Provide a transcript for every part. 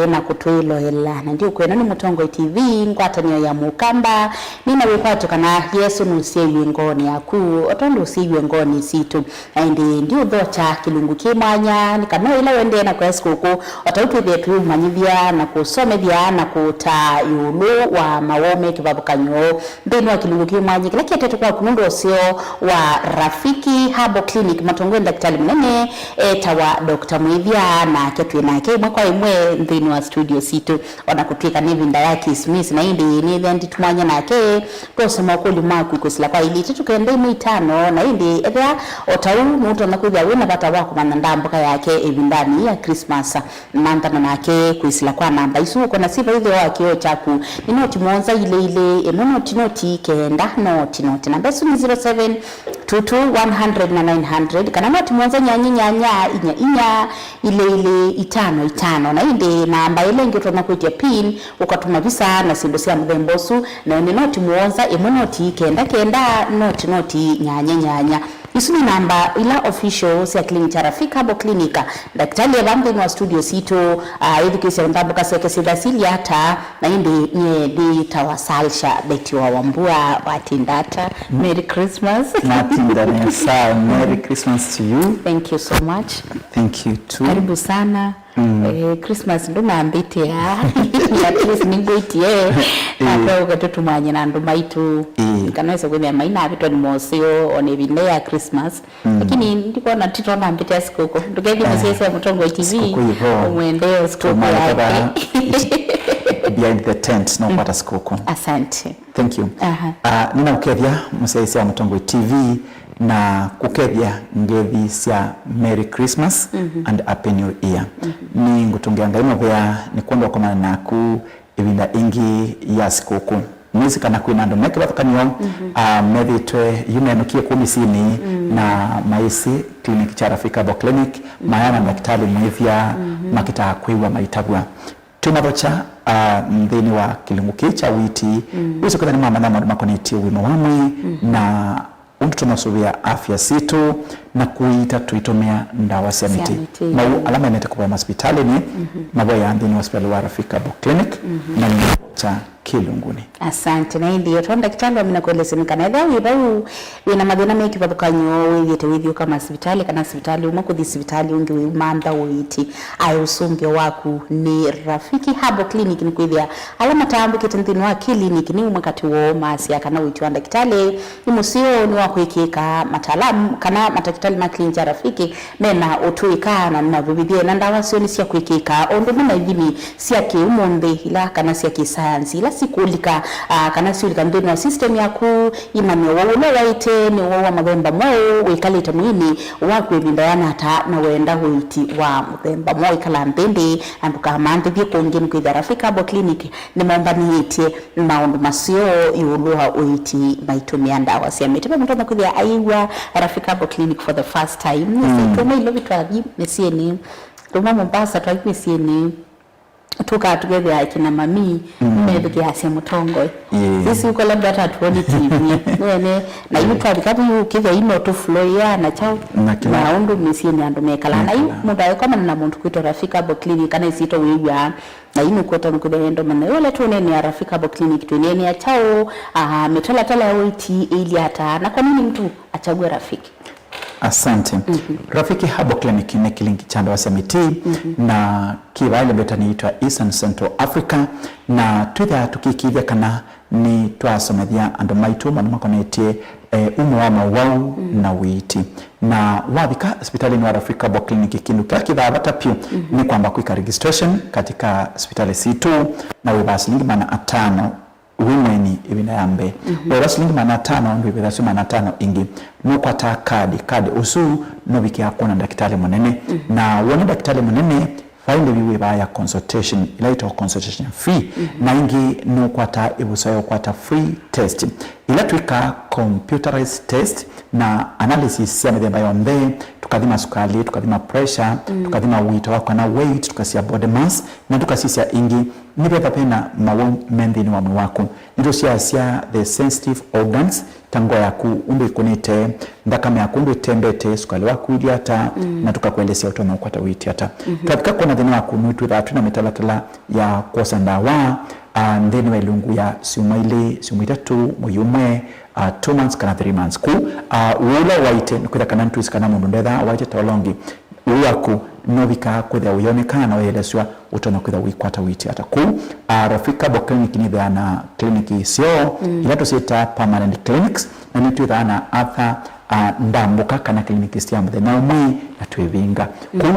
na kutuilo hela na ndio kwena ni Mutongo TV ngwatanio ya mukamba nina wipatu kana Yesu nusiwe ngoni yaku otondo usiwe ngoni situ andi ndio docha kilungu kimanya nikano ila wende na kwa sikuku otautu betu manyivya na kusomethia na kuta yulu wa mawome kibabukanyo mbinu wa kilungu kimanya kila kiatu kwa kunundu osio wa Rafiki Herbal Clinic Matongo daktari mnene tawa Dr. Mwivya na ketu inake mwakwa imwe mbinu wa studio situ wanakutika nivinda yake Smith na hindi ni event tumanya nake prosema kuli maku kusila kwa ili tukende mitano na hindi ethia otau muto nakuja wena bata wako manandambuka yake evindani ya Christmas mantana nake kuisila kwa namba isu kona sifa hivyo wakio chaku inoti mwonza ile noti kenda noti namba isu ni 07 22 100 na 900 kana noti mwonza nyanya ile itano na hindi namba ile ngitona kuitia pin ukatuma visa na sindosia mthembosu na ni noti muonza noti kenda noti nyanya isuni namba ila official ya clinic ya Rafiki Herbal Clinic daktari abambe wa studio sito hivi kisa mbabuka seke sidasili hata na indi nye tawasalsha beti wa wambua watindata Merry Christmas Natindane saa Merry Christmas to you. Thank you so much. Thank you too. Karibu sana. Christmas ndo maambite ya Christmas ningoitie hapo ukatoto mwanye na ndo maitu kanaweza kwenda maina hapo ni mosio onebine ya Christmas lakini ndiko na tito na ambite ya sikoko ndogebi msese ya Mutongo TV umwendeo sikoko yake behind the tent no pata sikoko. Asante. Thank you. Nina ukethia msese ya Mutongo TV na kukethia ngethi cia Merry Christmas and Happy New Year. Ni ngutungianga ino vya ni kwenda kwa naku ibinda ingi ya sikoko. Mwezi kana kwina ndo meke batukanyo methi twe yumenukie kumisini na maisi clinic cha Rafiki Herbal Clinic mayana daktari Mwivya makita kwiwa maitagwa tunabocha mthini wa kilungu kicha witi wiso kwa ni mama na makoneti wino wamwe na undu tunasubia afya situ na kuita tuitomea ndawa cia miti mau alama inete kwa hospitali ni maboya andini hospitali wa Rafiki Herbal Clinic na cha kilunguni. Asante na ndio tonda kitando mina kueleza kana dawi wina madena meki babukanyo withio kama hospitali kana hospitali umakuthi hospitali ungi manda witi ayusumbe waku ni Rafiki Herbal Clinic ni kwithia alama tambu kitendini wa clinic ni umakati wo masia kana witwa ndakitale imusio ni wa kuikika mataalamu kana matakitali ma clinic ya Rafiki mena utuika na mabibidie na ndawa sio ni sia kuikika ondo mina igini sia ke umombe ila kana sia ke science ila sikulika kana siulika mbinu wa system yaku imani wawule waite ni wawa mathemba mwao wikalita mwini wakwe bindayana hata na wenda huiti wa mathemba mwao ikala mbende ambuka hamante vye kuongeni kwa Rafiki Herbal Clinic ni maomba niitie maundu masio iuluha uiti maitumia ndawa siya mitiba mtona kuthia aiwa Rafiki Herbal Clinic for the first time nisituma ilo vitu avi mesieni tuma Mombasa tuwa mesieni tuka together akina mami mbeke hasi Mutongo sisi uko labda tatuoni TV nene na yuta bikati ukiva ino to flow ya na chao na ondo misieni ando mekala na yu muda kama na muntu kwito Rafiki Herbal Clinic kana isito wewa na inu kweta mkudendo mana yole tuone ni Rafiki Herbal Clinic tuone ya chao metala tala witi ili hata na kwa nini mtu achague Rafiki? Asante. Rafiki Herbal Clinic ni kilingi chanda wa semiti na kiwa ile beta niitwa Eastern Central Africa na tuitha tukikivya kana ni twasomethia ando maitu manumakonetie umu wa mawau na witi na wabika hospitali ni wa Rafiki Herbal Clinic kindu kia kithabata pio ni kwamba kuika registration katika hospitali situ na wibasilingi mana atano wimweni ibina yambe wala shilingi manatano ndio ibida manatano ingi nukwata kadi usu nobiki yakona daktari munene na wona daktari munene fainde biwe baya consultation ilaitwa consultation fee na ingi nukwata ibusayo kwata free test ila tuika computerized test na analysis ya methemba yombe tukadhima sukali tukadhima pressure tukadhima wito wako na weight tukasia body mass na tukasisia ingi nipe papena mawo mendini wa mwako nito sia the sensitive organs tango yaku undu ikunite ndakame yaku undu itembete sukali waku ili hata na tukakuelezea utono ukwata witi hata katika kuna dhini waku nuitu dhatu na mitalatala ya kosa ndawa ndeni wa ilungu ya siumaili siumitatu muyume 2 months kana 3 months ku ula waite nukwitha kana ntuisi kana mundu ndetha waite tolongi uyaku novika kwitha uyonekana na weyeleswa utono kwitha wikwata witi hata ku Rafiki Herbal Clinic ni dhana kliniki sio ilato sita permanent clinics na nitu dhana atha ndambuka kana kliniki stia mbe na umwi na tuivinga ku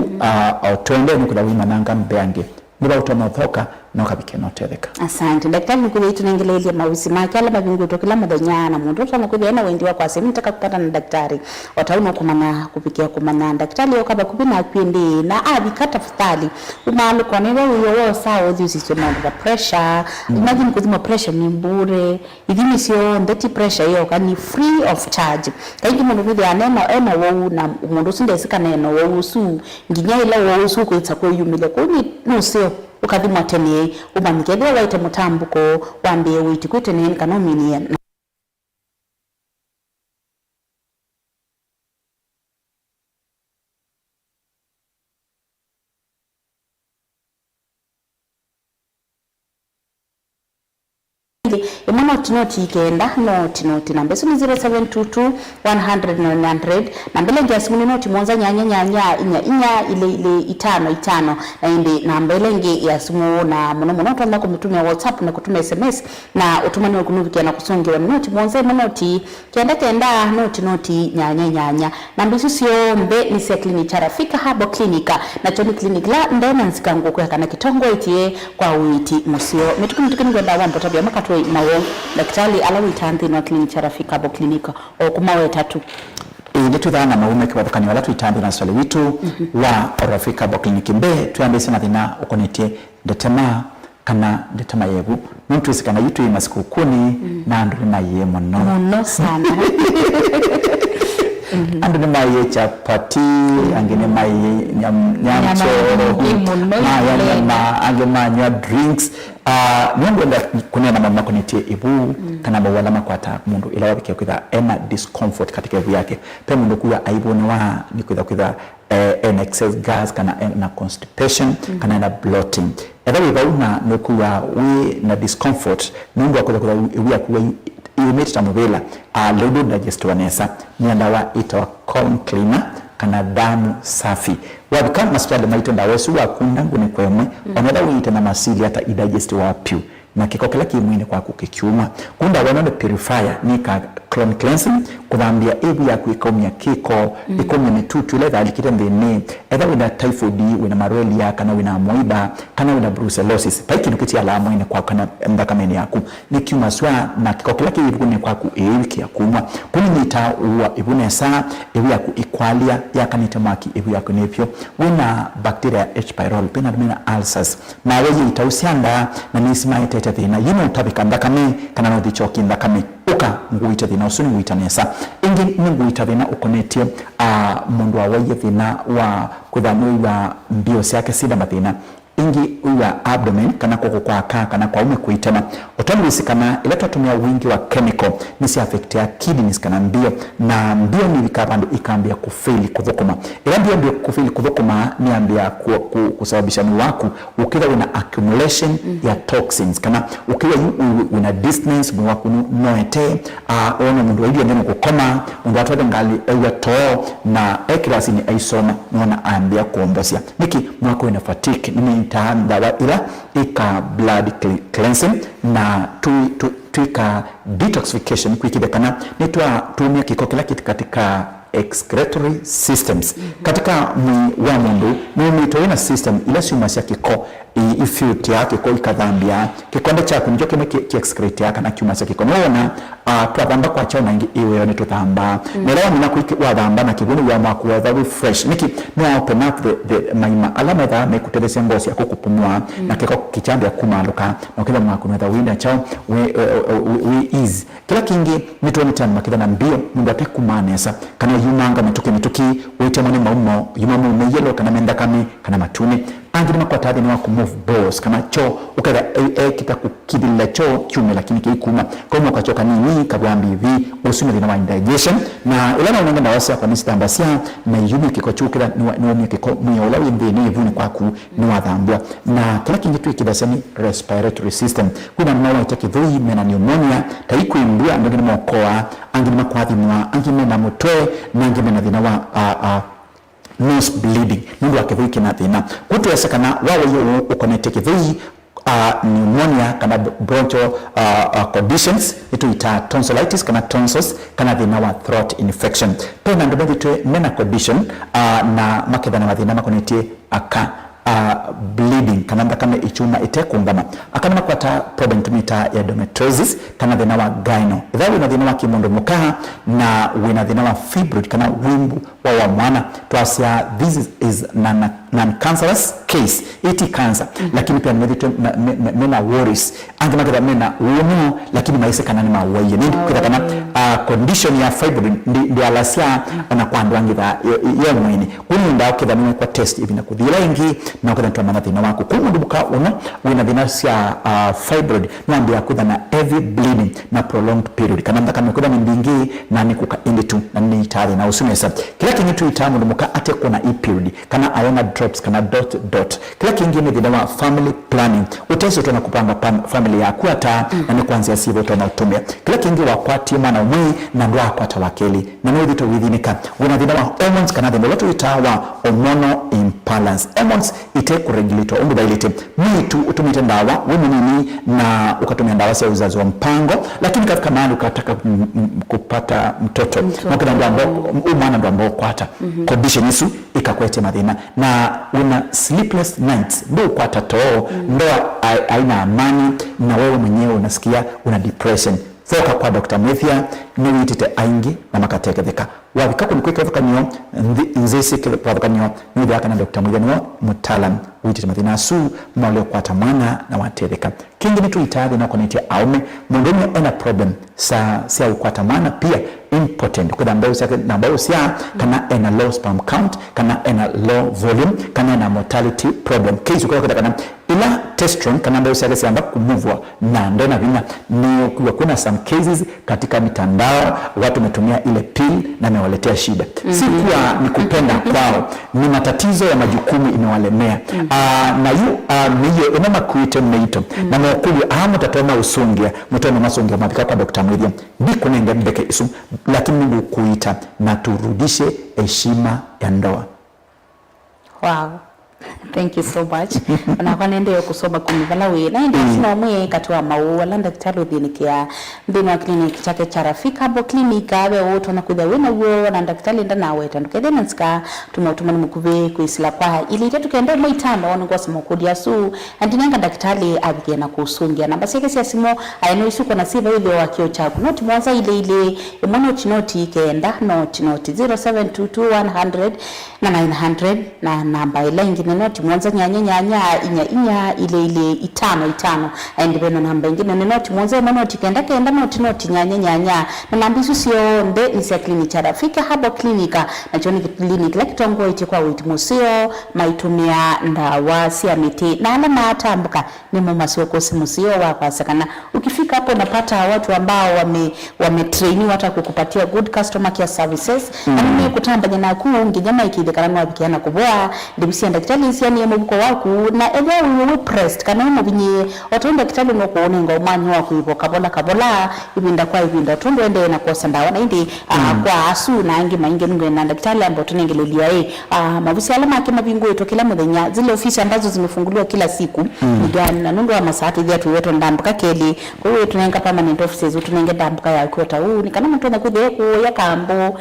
tuende nukwitha wimananga mbeange niba utono thoka no kabike no tetheka. Asante daktari nikuwe tunengelelia mawisi makala mabingu tokila mudanyana mundu tana kubiana wendi wa kwase mtaka kupata na daktari watauna kumana kupikia kumana daktari okaba kubina kwindi na abikata futali umalu kwa nile uyo sawa uzi the pressure imagine kuzima pressure ni bure idini sio ndeti pressure hiyo kani free of charge kaiki mundu bide anena ena wo na mundu sindesika neno wo su nginya ila wo su kuitsa ko yumile ko ni no sio ukadhimwa tene ubamikele waite mutambuko wambie witi kwitene kanomini noti ikenda noti namba ni 0722 100 na mbele ngia simu noti mwanza nyanya inya ile itano na indi namba ile ngi ya simu na muno twanda kumitumia WhatsApp na kutumia SMS na utumani wa kunuvikia na kusongewa noti mwanza noti kenda noti nyanya namba sio mbe ni clinic Rafiki Herbal Clinic na choni clinic la ndena nsikangu kwa kana kitongo itie kwa witi musio metukumtukini kwa dawa mpotabia makatwe na wo daktari alawitanthi na kliniki Rafiki Herbal Clinic okumawe tatu nditu dhana maume kwa tukani wala tuitambi na swali witu wa Rafiki Herbal Clinic mbe tuambe sana thina ukonetie ndetema kana ndetema yebu mtu isikana yitu imasiku kuni na andu ni maye mono sana andu ni maye chapati angine maye nyamcho angema drinks mungu enda kunena mama kunetie ibu kana bawala makwata mundu ila wabike kwitha ena discomfort katika evu yake pe mundu kuya aibu ni wa ni kwitha an excess gas kana na constipation kana na bloating either we una nokuwa we na discomfort mundu akwitha ibu yakuwa imeti tamuvela lodo digestive nesa nyandawa itawa colon cleaner kana damu safi wabika maswali maito ndawe suwa kunda ngune kwemwe onada wiita na masili hata idigestive wapyu na kikokela kimwine kwa kukikiuma kunda wana purifier nika colon cleansing kudambia ebu ya kuikomia kiko ikomia mitutu ile dhalikita ndene either wina typhoid wina malaria kana wina amoeba kana wina brucellosis paiki nukiti alama ine kwa kana mbaka meni yaku nikiuma swa na kikokela kibune kwa ku ewiki ya kumwa kuni nita uwa ibune saa ebu ya ku equalia ya kanita maki ebu ya kunepyo wina bacteria H pylori pena dumina ulcers na weji itausianda na nisima ita thina yino utabika ndakame kana no thichoki ndakame uka nguita thina usuni nguita nesa ingi ni nguita thina ukonetie mundu wa waye thina wa kuthanui wa mbio siake sida mathina ingi uwa abdomen kana koko kwa kana kwa ume kuitana otamwisi kana ila tutumia wingi wa chemical nisi affect ya kidneys kana mbio na mbio ni vikabando ikambia kufeli kuthokoma ila mbio kufeli kuthokoma ni ambia kusababisha ni waku ukiwa una accumulation ya toxins kana ukiwa una distance mwa waku noete ona mundu hiyo ndio kukoma mundu atode ngali ewa to na accuracy ni aisoma nona ambia kuombosia niki mwako ina fatigue ni taandawa ila ika blood cleansing na tuika detoxification kuikidekana nitwa tumia kikokela katika excretory systems katika wa mundu mwitoina system ila siumasia kiko ifute yake kwa ikadhambia kikonde cha kunjo kime kiexcrete yaka na kiumasia kiko nona tuadhamba kwa chao na iwe yone tuthamba nelewa mina kuiki wadhamba na kibuni ya makuwa very fresh niki ni open up the maima alama dha mekutelese ngosi ya kukupumua na kiko kichambia kumaluka na kila mwakuwa dha winda chao we ease kila kingi nituwa nitani makida na mbio mundu ate kumanesa kana yumanga mituki wite mwane maumo yumamu meyelo kana mendakame kana matune angini kwa tathi ni wa kumove balls kana cho ukega kita kukidila cho kiume lakini kikuma kwa mwaka choka nini kabwambi hivi usume thina wa indigestion na ilana unenge na wasa kwa nisi ambasia na yumi kiko chukira ni kiko mwenye ulawi mdhini hivuni kwa ku ni wathambua na kila kingitu ikidasani respiratory system kuna mnawa itaki dhui mena pneumonia taiku imbua ngini mwakoa angini makwathi mwa angini na mutoe na angini na dhina wa nose bleeding mundu wa kidhui kina dhina kutu ya sakana wawe yu ukonete kidhui pneumonia kana bronchial conditions itu ita tonsillitis kana tonsils kana dhina wa throat infection pena ndobaji tuwe mena condition na makidhana wa dhina makonetie bleeding kanamba kama ichuma itekungama akanama kwa ta problem tumita ya endometriosis kana dhina wa gyno idhawi na dhina wa kimondo mukaha na wina dhina wa fibroid kana wimbu wa mwana tuasia this is non-cancerous case iti cancer lakini pia mena worries angama kada mena uono lakini maise kana ni mawaye nindi kwa kana condition ya fibroid ndio alasia na kwa ndwangi ya mwini kuni ndao kidhamini kwa test hivi na kudhila ingi na ukada tuamana dhina wako kumu dubuka uno wina dhina siya fibroid nwambi ya kudha na heavy bleeding na prolonged period kanamda kama kudha mbingi na ni kuka inditu na ni itari na usumesa kila kingitu itamu dumuka ate kuna period kana ayona drops kana dot kila kingine dhina wa family planning utesi utona kupanga family ya kuata na ni kuanzia sivo utona utumia kila kingi wa kwa tima na umui na ndwa kwa tawakeli na nwe dhito withinika wina dhina wa hormones kana dhina loto itawa hormonal imbalance hormones ite kuregulator umbu bailite mitu utumite ndawa nini na ukatumia ndawa ya uzazi wa mpango lakini katika mahali ukataka kupata mtoto na kuna umwana ndo ambao kwata condition isu ikakwete madhina na una sleepless nights ndo kwata too ndo aina amani na wewe mwenyewe unasikia una depression foka kwa Dr. Methia ni witite aingi na makateketheka wabika kunikuika kanyo nzisi kwa kanyo ni dhaka na Dr. Methia ni mutalam witite madhina su mwale kwata mwana na watereka kingi nitu itadi na konetia aume mwendoni ena problem siya ukwata mwana pia impotent kwa ambao siya kana ena low sperm count kana ena low volume kana ena mortality problem case kwa kana ila testosterone kana ambao siya amba kumuvwa na ndona vina ni kuna some cases katika mitandao watu metumia ile pill na mewaletea shida si kuwa ni kupenda kwao ni matatizo ya majukumu imewalemea na yu miye umama kuite mneito na mwakuli mutatona usungia mutona masungia mapika kwa Dr. Methia biku nenge mbeke isu lakini mungu kuita na turudishe heshima ya ndoa. Wow, thank you so much. Na nende kusoma kumibala we na ndio sina mwe katwa maua landa kitalo dhinikia ndino clinic chake cha Rafiki Herbal Clinic awe wote na kuja wena uo na daktari nda nawe tandukede nanska tumautuma mukuve kuisila kwa ili ite tukende mo itano ngo simo kudia su andinanga daktari abige na kusungia na basi kesi asimo ayeno isuko na siva ile wakio chako noti mwanza ile emono chinoti kenda noti 0722 na 900 na namba ile ingine noti mwanza nyanya inya ile itano aendebeno namba ingine noti mwanza noti kenda noti nyanya na namba isu sio nde ni clinic cha Rafiki Herbal Clinic na choni clinic la kitongo ite kwa witi musio maitumia ndawa sia miti na ala matambuka ni mama sio kosi musio wa sakana ukifika hapo unapata watu ambao wametraini hata kukupatia good customer care services na mimi kutambanya na kuungi nyama ikidekana wabikiana kuboa ndibisia daktari isiani yemubuko waku na ewe uwe pressed kana mubinye otonda daktari no kuonenga umanyi wa kuibo kabola ibinda kwa ibinda tundu ende na kosa ndawa na indi kwa asu na angi mainge ngwe na daktari ambapo tunengelelia mabusi alama yake mabingu yetu kila mudenya zile ofisi ambazo zimefunguliwa kila siku ni gani na nundu wa masahati yetu wetu ndambuka keli kwa hiyo tunenga permanent offices tunenge ndambuka ya kweta ni kana mtu anakuja ku ya kambo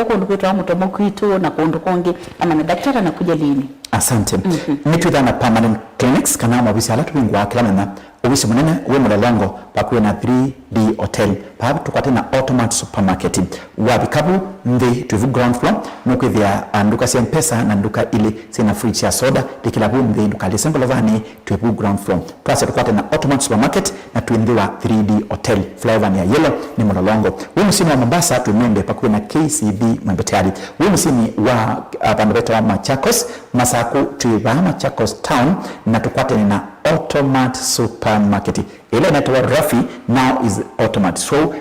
kwa ndugu wa mtomo kwitu na kundu konge ama na daktari anakuja lini. Asante. Nitu dhana permanent clinics kana mabisi alatu bingwa kila na ubisi munene we mulolongo pakuwe na 3D hotel pahabu tukwate na Automat Supermarket wabikabu mthi tuivu ground floor nukwithia nduka cia mpesa na nduka ile sina fridge ya soda likilabu mthi nduka lisembo lovani tuivu ground floor twase tukwate na Automat Supermarket na tuindhiwa 3D hotel flavor ya yellow ni mulolongo we msimu wa Mombasa tumende pakuwe na KCB Mwembetari we msimu wa pandobeta wa Machakos masaku tuiva Machakos town na tukwate na Automat Supermarket ile inatoa Rafi now is Automat so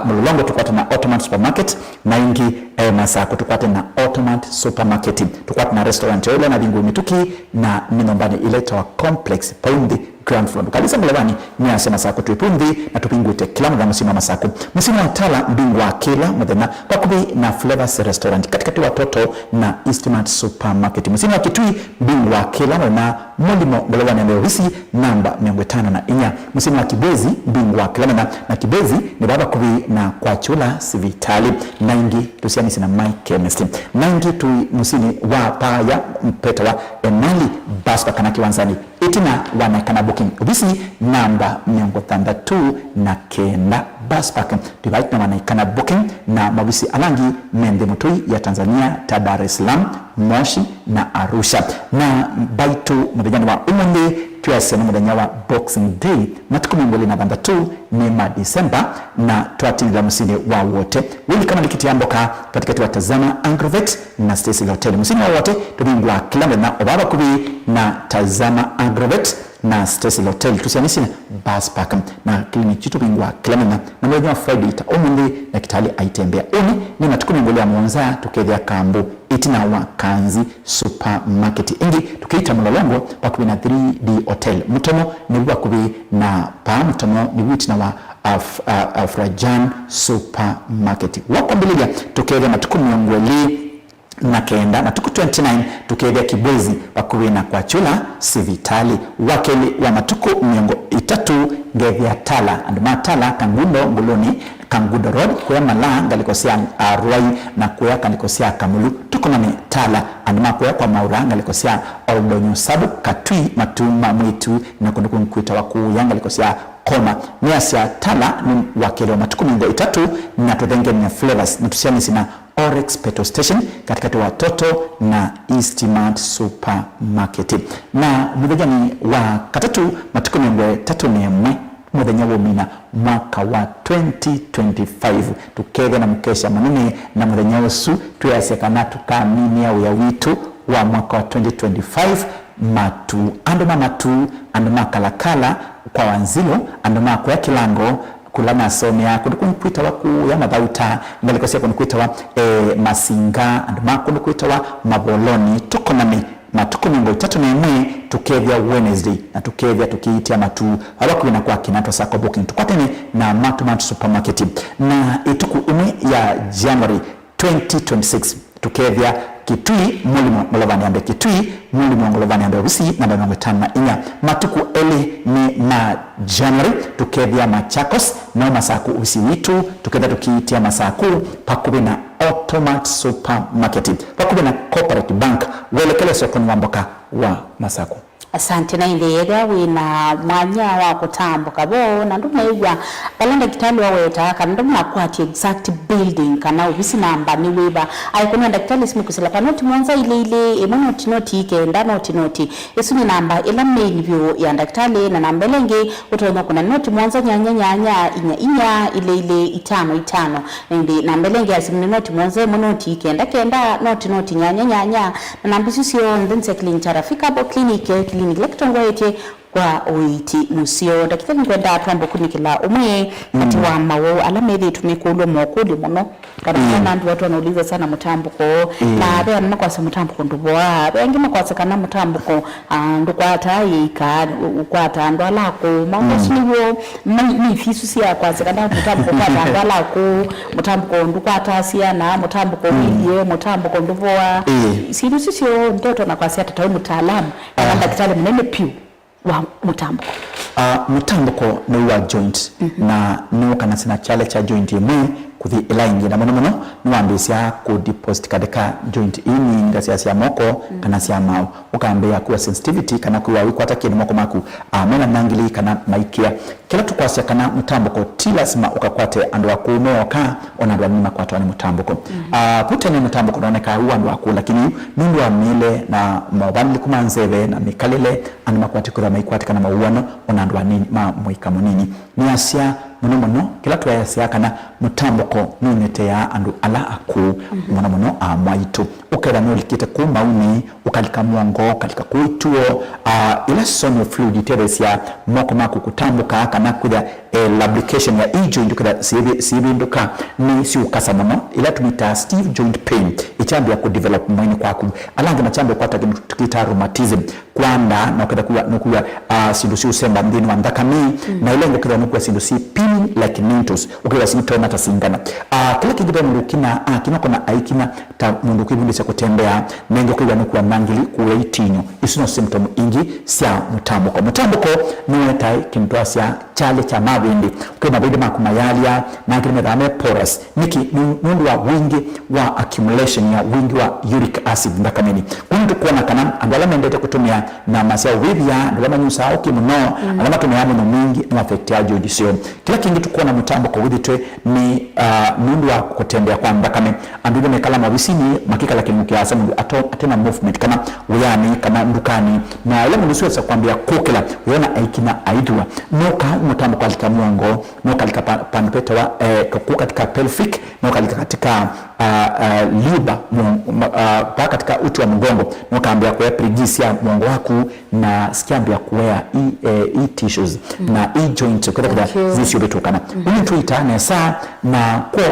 mulolongo tukwate na Automat Supermarket na ingi masako tukwate na Automat Supermarket tukwate na restaurant ile na bingu mituki na minombani ile toa complex paundi ground floor kalisa mulabani ni asema sako tuipundi na tupingute kila mwa msimu wa masako msimu wa Tala mbingu wa kila mwadhena pakubi na Flavors Restaurant katikati watoto na Eastmart Supermarket msimu wa Kitui mbingu wa kila na mulimo mulabani leo hisi namba 504 msimu wa Kibezi mbingu wa kila na Kibezi ni baba kubi na kwa chula sivitali nangi tusianisi na my chemist nangi tu msimu wa paya mpeta wa Enali Baspa kanaki wanzani itina wanakana booking ubisi namba 62 na kenda bus park divide na wanakana booking na mabisi alangi mende mutui ya Tanzania ta Dar es Salaam Moshi na Arusha na baitu mudanyani wa umundi tuase na mudanya wa Boxing Day matukumi mbili na banda tu ni December na tuatini la musini wa wote wili kama likiti amboka katikati wa Tazama Agrovet na Stacy Hotel musini wa wote tubingwa kilame na obaba kubi na Tazama Agrovet na Stacy Hotel tusianisi na bus park na kliniki chitu bingwa kilame na mwezi wa Friday ita umundi na kitali aitembea uni ni matukumi mbili ya mwonza tukethia kambu itina wa Kanzi Supermarket ingi tukiita mulolongo pakubi na 3D Hotel mutomo ni wakubi na pa mutomo ni witina wa Afrajan Supermarket wako mbililia tukethia matukumi ngweli na kenda na tuku 29 tukethia Kibwezi pakubi na kwa chula sivitali wakeli wa matuku miongo itatu ngethia Tala anduma Tala Kangundo Nguloni Kangudo Road kuya Mala ngalikosia Ruai na kuya kanikosia Kamulu tukonane Tala anduma kuya kwa Maura ngalikosia Oldonyo Sabu Katui Matuma Mwitu na kunduku mkuita waku yangalikosia Koma niasia Tala ni wakeli wa matuku mingo itatu na tudenge ni Flavors na tusiani sina Orex Petrol Station katikati watoto na Eastmart Supermarket na mudhajani wa katatu matuku mingo tatu ni mwe mudhanya womina mwaka wa 2025 tukege na mkesha manene na mudhanya wasu tuyasekana tukamini ya witu wa mwaka wa 2025 matu andoma kalakala kwa wanzilo andoma kwa kilango kulana asomea kudukunikuita waku ya madhauta ngalikosia kunikuita wa masinga andoma kunikuita wa maboloni tukonami matuku mingo itatu na imwe tukevya Wednesday na tukevya tukiitia matu hawaku inakuwa kinatwa sako booking tukwatene na Automat Supermarket na ituku ume ya January 2026 tukevya Kitui mulimo ngolovani ambe Kitui mulimo ngolovani ambe usi namba 54 matuku eli ni na January tukevya Machakos na masaku usi witu tukevya tukiitia masaku pakubi na Automat Supermarket pakubi na Corporate Bank welekele sokoni wamboka wa masaku asante na indega wina mwanya wa kutambuka bo na ndumegwa balanda kitali wa weta kana ndumna kwati exact building kana ubisi namba ni weba aikona daktari simu kusela panoti mwanza ile emonoti noti ikenda noti esuni namba ila main view ya daktari na namba lenge utonya kuna noti mwanza nyanya inya ile itano ndi namba lenge asimu noti mwanza monoti ikenda noti nyanya na namba sisio ndense clinic tarafika bo clinic Lektongo yete kwa oiti musio dakitani kwenda atambo kunikila umwe kati wa mawo alamedi tumekulo mokuli muno kana nandu watu wanauliza sana mutambuko na bea nakwasa mutambuko nduboa bengi makwasa kana mutambuko ndukwata yika ukwata ndo alako mambo siniwo ni fisu sia kwasa kana mutambuko kwata ndo alako mutambuko ndukwata sia na mutambuko ile mutambuko nduboa sidu sisio ndoto nakwasa tatawe mutaalamu na daktari mnene piu wa mutambuko mutambuko ni wa joint na no kana sina chale cha joint yemwe kuthi elaingi na muno niwambisia ku deposit kadeka joint ini ngasia cia moko kana cia mao ukambia kuwa sensitivity kana kuwa wikwata kini moko maku mena nangili kana maikia kila tukwasia kana mutamboko tilasima ukakwate andu akume oka ona andu anima kwatwa ni mutamboko putene mutamboko naoneka huwa andu aku lakini nundu wa mile na mawabani kumanzeve na mikalile anima kwati kura maikwati kana mauano ona andu anini muika munini ni asia muno kila tuyasia kana mutamboko nunete ya andu ala aku muno mwaitu ukera no likite ku mauni ukalika mwango kalika kuituo ila sono fluid teresia moko maku kutambuka kana kuja lubrication ya joint kura sibi nduka ni si ukasa muno ila tumita Steve joint pain ichambi ya ku develop mwini kwaku alanga machambi kwa tukita rheumatism kwanda na ukada kuwa sindu si usemba ndini wa ndakami na ile ngo kida nukuwa sindu si peeling like needles ukida si tona tasingana kila kigibe mundu kina kina aikina ta mundu kibundisha kutembea nengo kida nukuwa mangili kuwa itinyo isino symptom ingi sia mutambuko nuwetai kimtuasia chale cha mavindi ukida mavindi makumayalia na kile medhame porous niki nundu wa wingi wa accumulation ya wingi wa uric acid ndakamini kundu kuona kana andala mendete kutumia na masia wivya ndalama nyusa oki muno alama tumeamu na mingi na affect ya judisio kila kingi tukuona mutamboko withitwe ni nundu wa kutembea kwa ndakame anduge mekala mabisini makika lakini mkiasa mundu atena movement kana uyani kana ndukani na ile mundu siweza kuambia kukila uyona aikina aidua noka mutamboko alika muongo noka alika panpeta wa kukuka katika pelvic noka alika katika liba pa katika uti wa mgongo noka ambia kwa prigisia mgongo waku na sikiambia kuwea tissues na joint kwa zisio betokana tuitane saa na kwa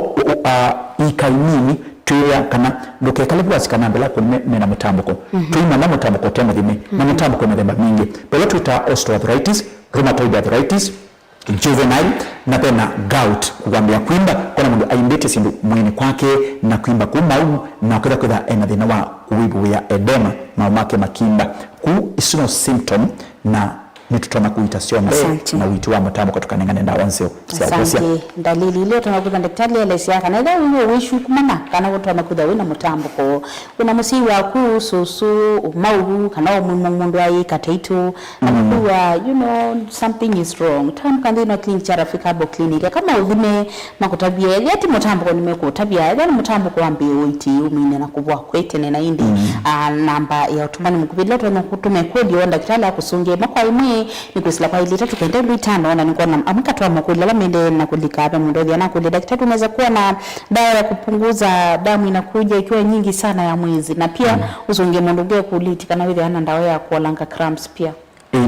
ikaimini tuya kana ndoke kalibu asikana mbela kwa mena mutamboko tuima na mutamboko temo dhime na mutamboko medhemba mingi pelo tuita osteoarthritis, rheumatoid arthritis, juvenile na pena gout kuambia kuimba kuna mundu aimbete sindu mwini kwake na kuimba kumau na kweda thina wa uibu ya edema maumake makimba ku isino symptom na nitutona kuita sioma na wito wa mtambo kutoka nengane ndawa nsio siakosia dalili ile tunakuta daktari alisia kana ile wewe wishu kumana kana watu wanakuda wina mtambo ko una musiwa ku susu mauru kana mundu ai kataitu anakuwa something is wrong tam kandi na clinic cha Rafiki Herbal Clinic kama udhime makutabia yati mtambo ko nimekutabia yani mtambo ko ambie uiti umine na kubwa kwete na indi namba ya utumani mkubila tunakutume kodi wa daktari akusungie makwa imwe ni kusila kwa ili tatu kende litano na nikuwa na amika tuwa makulila mende na kulika hapa mundodhi ya nakuli daktari unaweza kuwa na dawa ya kupunguza damu inakuja ikiwa nyingi sana ya mwezi na pia usunge munduge kuliti kana withe ana dawa ya kuolanga cramps pia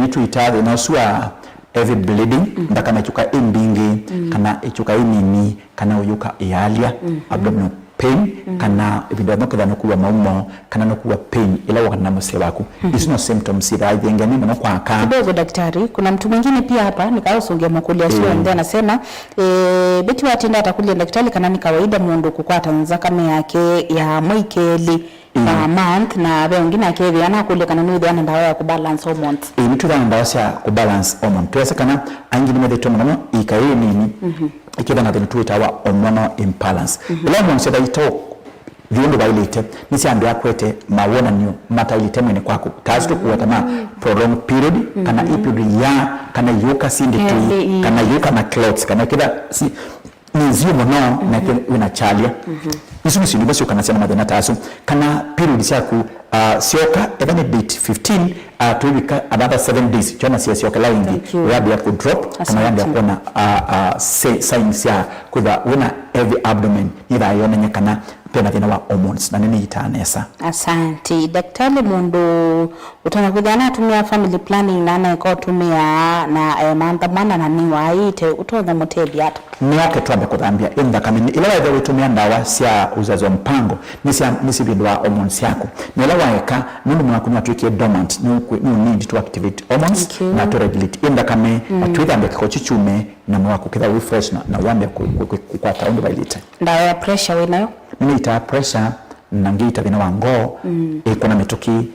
ni tuitadhi na usua heavy bleeding ndaka na ichuka imbingi kana ichuka inini kana uyuka ialia abdominal pain kana ibindu anokuwa nokuwa maumo kana nokuwa pain ila wakana msewaku isino symptoms ila idhengani mno kwa kaa kidogo daktari kuna mtu mwingine pia hapa nikaosongea makulia sio ndio anasema beti watinda atakulia daktari kana ni kawaida mundu kukwata nzakame yake ya mwikeli month na wengine akevi anakulia kana ni idhana ndawa ya kubalance hormones mitu dhana ndawa ya kubalance hormone tuweza kana angini medheto mno ikaye nini ikiwa na tuita wa hormonal imbalance ila mwanzo da ito viundu bailite nisi ambia kwete mawona niyo mata ilite mwene kwako kazi tukuwa kama prolonged period kana period ya kana yuka sindi tui kana yuka na clots kana kida si nizio mno na wina chalia isu msindi basi ukanasema madhena tasu kana period siyaku sioka even date 15 to wika another 7 days chona sioka laingi yabi ya kudrop kama yabi ya kuona signs ya kudha wina heavy abdomen ila yona nyekana pena thina wa hormones na nini itanesa asante daktari mundu utanakudhana atumia family planning na anaiko tumia na maandamana na niwa ite utoza mutebi hata niake tuambe kuthambia inda kamini ila wewe utumia ndawa sia uzazi wa mpango nisi bindu wa hormones yako nila waeka mundu mwakunywa tuikie dormant you need to activate hormones na to regulate inda kame atuithambe kikochi chume na mwako kitha refresh na wambe kukwata undu bailite ndawa ya pressure winayo nini ita pressure na ngita thina wa ngoo kuna mituki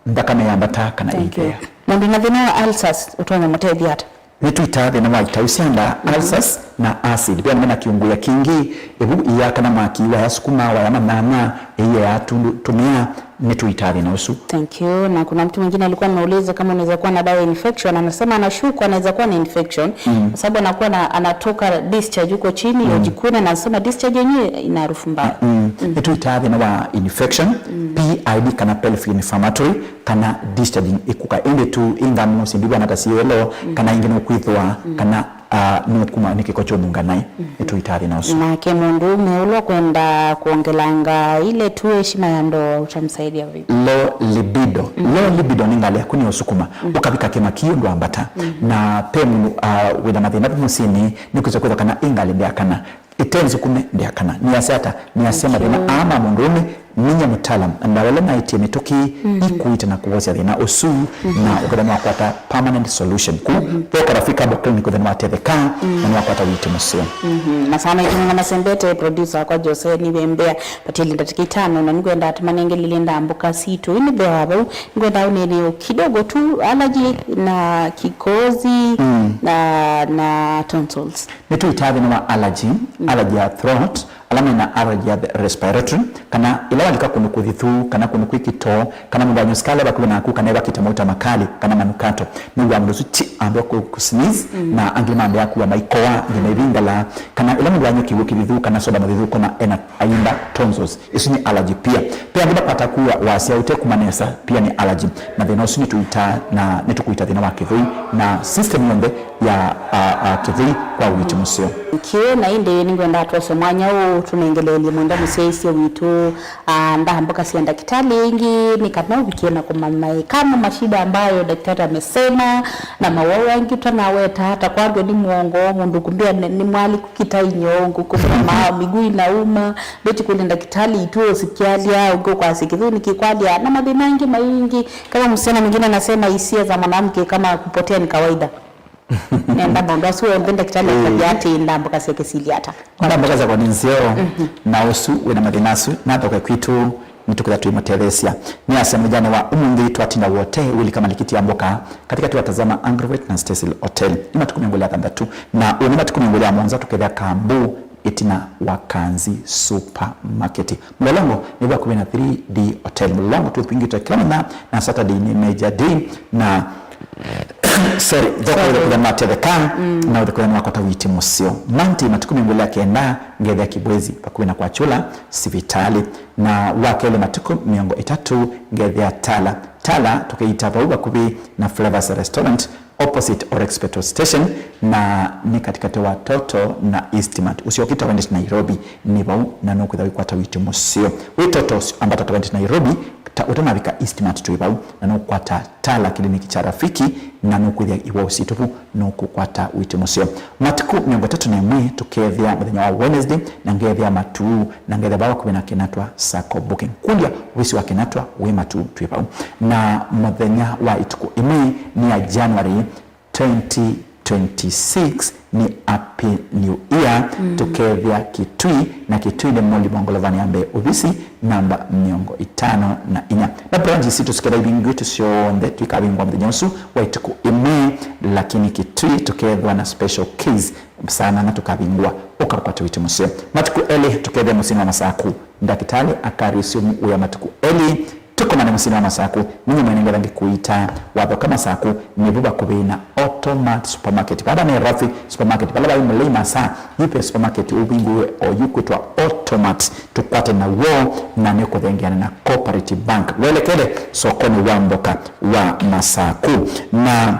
ndakame yambata kana igea mundu na thina wa ulcers utoza mutebi hata nitu ita thina wa ita usianda ulcers na acid pia mena kiungu ya kingi ebu iya kana makiwa ya sukuma wa ya manana ya tumia nituitathi na usu. Thank you. Na kuna mtu mwingine alikuwa anauliza kama unaweza kuwa na dawa infection, anasema anashuku anaweza kuwa na infection kwa sababu anakuwa anatoka discharge huko chini yojikuna, na anasema discharge yenyewe ina harufu mbaya. Nituitathi na wa infection PID kana pelvic inflammatory kana discharge ikuka inde tu ingamo sindiwa natasielo kana ingene kwithwa kana nukuma nikikocho nunganai nituitathi na usu. Na kemundu umeulwa kwenda kuongelanga ile tu heshima ya ndoa utamsaidia vipi? Low libido ningali akuni usukuma ukabika kemakio ndo ambata na pemu wida mathina musini nikuza kwitha kana ingali ndiakana itenzi kume ndiakana niasata niasema thina ama mundume ninya mutalam andawele na itie mitoki ikuita na kuwazia thina usu na ukadama wakwata permanent solution ku poka rafika bokoni nikudhani watetheka na wakwata witi musio na sana itunga na sembete producer kwa Jose ni bembea patili ndatikitano na nigwenda atamanenge lilinda ambuka situ ini bewa babu nigwenda uneni kidogo tu allergy na kikozi na tonsils nitu itathi na allergy ya throat alama na allergy ya respiratory kana ilawa lika kunukudhithu kana kunukikito kana mbanyo skala bakule na kuka na bakita mauta makali kana manukato nungu amdozu chi ambayo kusneeze na angima ambayo kuwa maikoa ngimevingala kana ilawa mbanyo kiwukidhithu kana soda madhithu kuna ena ayimba tonsils isu ni allergy pia ngiba pata kuwa wasia ute kumanesa pia ni allergy na thina usu nituita na nitukuita thina wa kithui na system yombe ya kithui kwa witi musio kiwe na inde ningwenda atwase mwanya tunaengelele mwenda musisi witu ndahambuka si daktari ingi nikana ubikiena kwa mama kama mashida ambayo daktari amesema na mawawa ingi tunaweta hata kwando ni muongo mundu kumbia ni mwali kukita inyongo kwa miguu inauma beti kule daktari ituo sikialia uko kwa sikidhuni kikwalia na madhina ingi maingi kama msichana mwingine anasema hisia za mwanamke kama kupotea ni kawaida nenda bonga suwe mbenda kitale kajati ndambuka sekesiliata ndambuka za kwa ninzio na usu wena madhinasu na toka kwitu mitukuza tuimoteresia ni asemujane wa umungi tuatina wote wili kama likiti amboka katika tuwatazama Angrovate na Cecil Hotel ima tukumiongolea thandatu na unima tukumiongolea monza tukethea kambu itina wakanzi supermarket mlolongo ni wa kubina 3D Hotel mlolongo tuwipingi tuwekilana na Saturday ni Major Day na sorry dhoko matedeka na udhoko ni wakota witi musio manti matukumi mbele kenda ngedha kibwezi pakuwina kwa chula sivitali na wakele matuku miongo itatu ngedha tala tukaita pauba kubi na Flavors Restaurant opposite Orex Petrol Station na ni katikati wa Toto na Eastmart usiokita wende Nairobi ni bau na nuku dhawi kwa tawiti musio witoto ambata wende Nairobi utanabika Eastmart tuibau na nuku kwa tala kliniki cha rafiki na nuku dhia iwa usitupu nuku kwa ta witi musio matiku miongo tatu na mwe tukevya mdhenye wa Wednesday na ngevya matu na ngevya bawa kubina kinatwa Sako Booking kulia wisi wa kinatwa wema tu tuibau na mdhenye wa ituku imwe ni ya January 2026 ni Happy New Year tukevya Kitui na Kitui ni mwoli mwangolovani ambe ubisi namba miongo itano na inya na branji situ sikera ibingu tusionde tuikabingwa mdhenyosu wa ituku ime lakini Kitui tukevya na special case sana na tukabingwa ukarupata witi musio matuku eli tukevya musini wa masaku ndakitali akarisiumu uya matuku eli tuko mane musini wa masaku ninyi mwenenga rangi kuita wapo kama saku nibuba kubina Automat Supermarket baada ni Rafi Supermarket bala bayi mulima saa yipe supermarket ubingu o yukutwa Automat tukwate na wo na neko dhengiana na Cooperative Bank welekele sokoni wamboka wa masaku na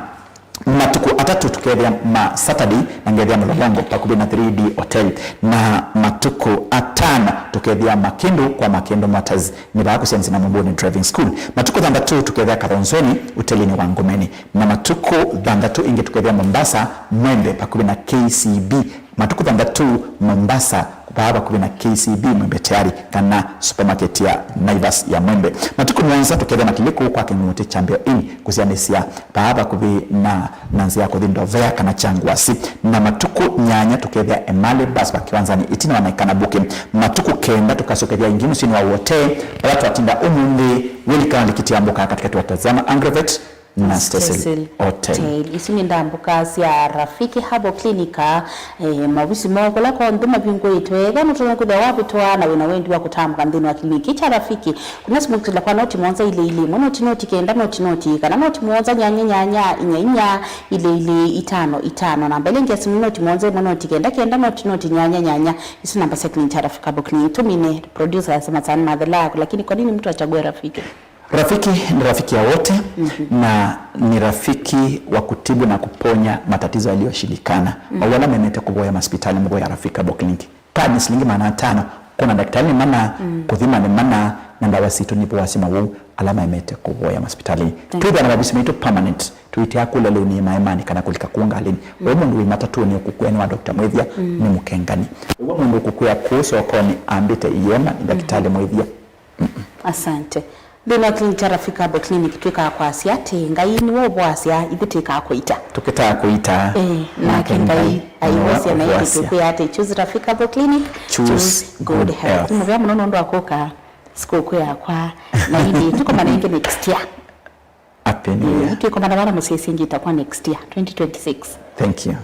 matuku atatu tukevya ma Saturday na ngevya mlolongo pakubina 3D Hotel na matuku atana tukevya Makendo kwa Makendo Matters ni bako sensi na Mboni Driving School matuku dhandatu tukevya Karonzoni hotelini wa Ngomeni na matuku dhandatu inge tukevya Mombasa Mwembe pakubina KCB matuku dhandatu Mombasa baba kubina KCB Mwembe tayari kana supermarket ya Naivas ya Mwembe matuku mwanza tukevya Makiliku kwa Kengote Champion Inn kuzianesia baba kubi na nanzi yako dhindo vea kana changwasi na matuku nyanya tukevya Emale Bas bakiwanzani itina wanaikana buke matuku kenda tukasokevya inginu sini wa wote watu watinda umundi wili kana likiti amboka katika tuwatazama Angrovate na Cecil Hotel. Isini ndambuka cia Rafiki Herbal Clinic mawisi mokola kwa nduma bingo itwega mutona kuda wabitwa na wena wendi wa kutambuka ndini wa kliniki cha Rafiki kuna simukitila kwa noti mwanza ile noti kenda noti kana noti mwanza nyanya ile itano na mbele ngia simu noti mwanza noti kenda noti nyanya isi namba sekni cha Rafiki Herbal Clinic tumine producer yasema sana madhala lakini kwa nini mtu achague Rafiki? Rafiki ni rafiki ya wote na ni rafiki wa kutibu na kuponya matatizo yaliyoshindikana. Wala memete kuboya hospitali mboya Rafiki Herbal Clinic. Kadi shilingi 500 kuna daktari mana kudhima ni mana na ndawa situ nipo wasima wuu alama memete kuboya hospitali. Tuidha na mabisi mito permanent. Tuitia kule leo ni maimani kana kulika kuunga alini. Wewe mundu matatu ni ukukueni wa Dr. Mwethia ni mukengani. Wewe mundu ukukuya kuhusu wakoni ambite iyona ni daktari Mwethia. Asante. Bina kliniki Rafiki Herbal Clinic twika kwa asia tengai ni wobo asia ibiteka kuita. Tukita kuita na kengai aiwosia na ibiteka ate choose Rafiki Herbal Clinic choose good health. Muvya munono ndo akoka siku yakwa na hidi tuko mana inge next year. Happy New Year. Tuko mana wala musiesingi itakuwa next year 2026.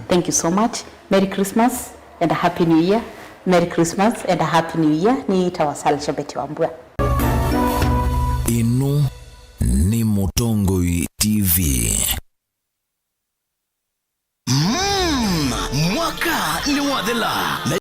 Thank you so much. Merry Christmas and a happy new year. Merry Christmas and a happy new year. Ni tawasalisha Beti Wambua. Ino ni Mutongoi TV. Mwaka ni wadela.